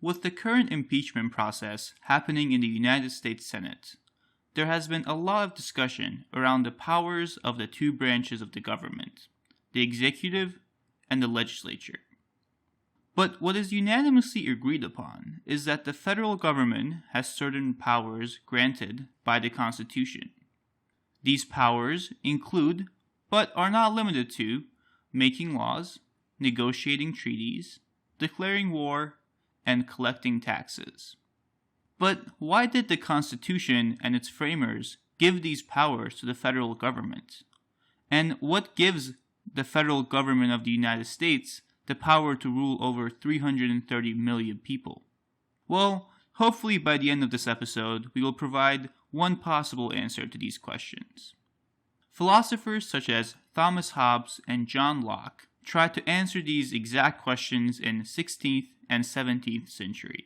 with the current impeachment process happening in the United States Senate, there has been a lot of discussion around the powers of the two branches of the government, the executive and the legislature. But what is unanimously agreed upon is that the federal government has certain powers granted by the Constitution. These powers include, but are not limited to, making laws, negotiating treaties, declaring war, and collecting taxes. But why did the Constitution and its framers give these powers to the federal government? And what gives the federal government of the United States the power to rule over 330 million people? Well, hopefully by the end of this episode, we will provide one possible answer to these questions. Philosophers such as Thomas Hobbes and John Locke tried to answer these exact questions in 16th and 17th century.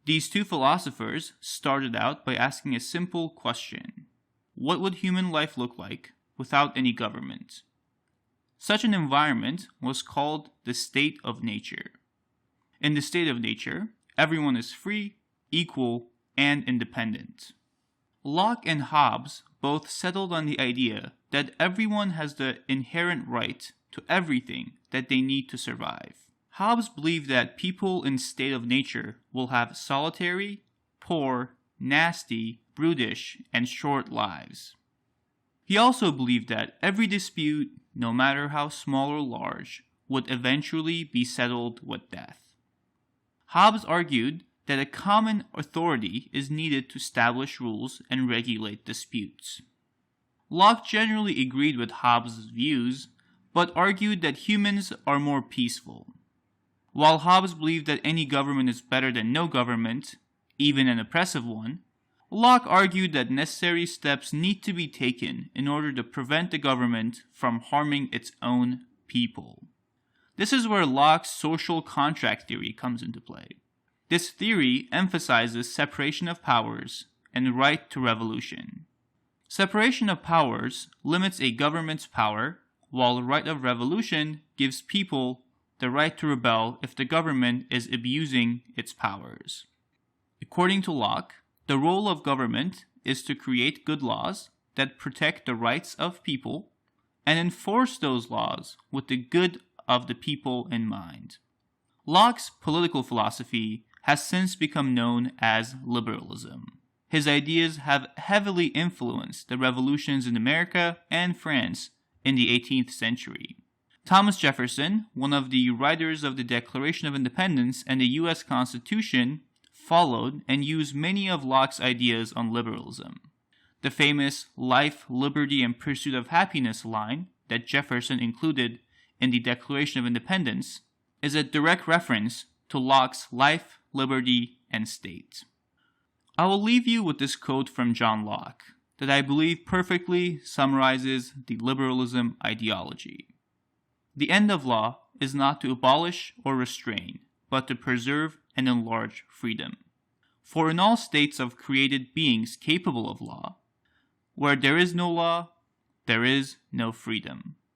These two philosophers started out by asking a simple question: what would human life look like without any government? Such an environment was called the state of nature. In the state of nature, everyone is free, equal, and independent. Locke and Hobbes both settled on the idea that everyone has the inherent right to everything that they need to survive. Hobbes believed that people in state of nature will have solitary, poor, nasty, brutish, and short lives. He also believed that every dispute, no matter how small or large, would eventually be settled with death. Hobbes argued that a common authority is needed to establish rules and regulate disputes. Locke generally agreed with Hobbes' views, but argued that humans are more peaceful. While Hobbes believed that any government is better than no government, even an oppressive one, Locke argued that necessary steps need to be taken in order to prevent the government from harming its own people. This is where Locke's social contract theory comes into play. This theory emphasizes separation of powers and right to revolution. Separation of powers limits a government's power, while right of revolution gives people the right to rebel if the government is abusing its powers. According to Locke, the role of government is to create good laws that protect the rights of people and enforce those laws with the good of the people in mind. Locke's political philosophy has since become known as liberalism. His ideas have heavily influenced the revolutions in America and France in the 18th century. Thomas Jefferson, one of the writers of the Declaration of Independence and the U.S. Constitution, followed and used many of Locke's ideas on liberalism. The famous life, liberty, and pursuit of happiness line that Jefferson included in the Declaration of Independence is a direct reference to Locke's life, liberty, and state. I will leave you with this quote from John Locke that I believe perfectly summarizes the liberalism ideology. The end of law is not to abolish or restrain, but to preserve and enlarge freedom. For in all states of created beings capable of law, where there is no law, there is no freedom.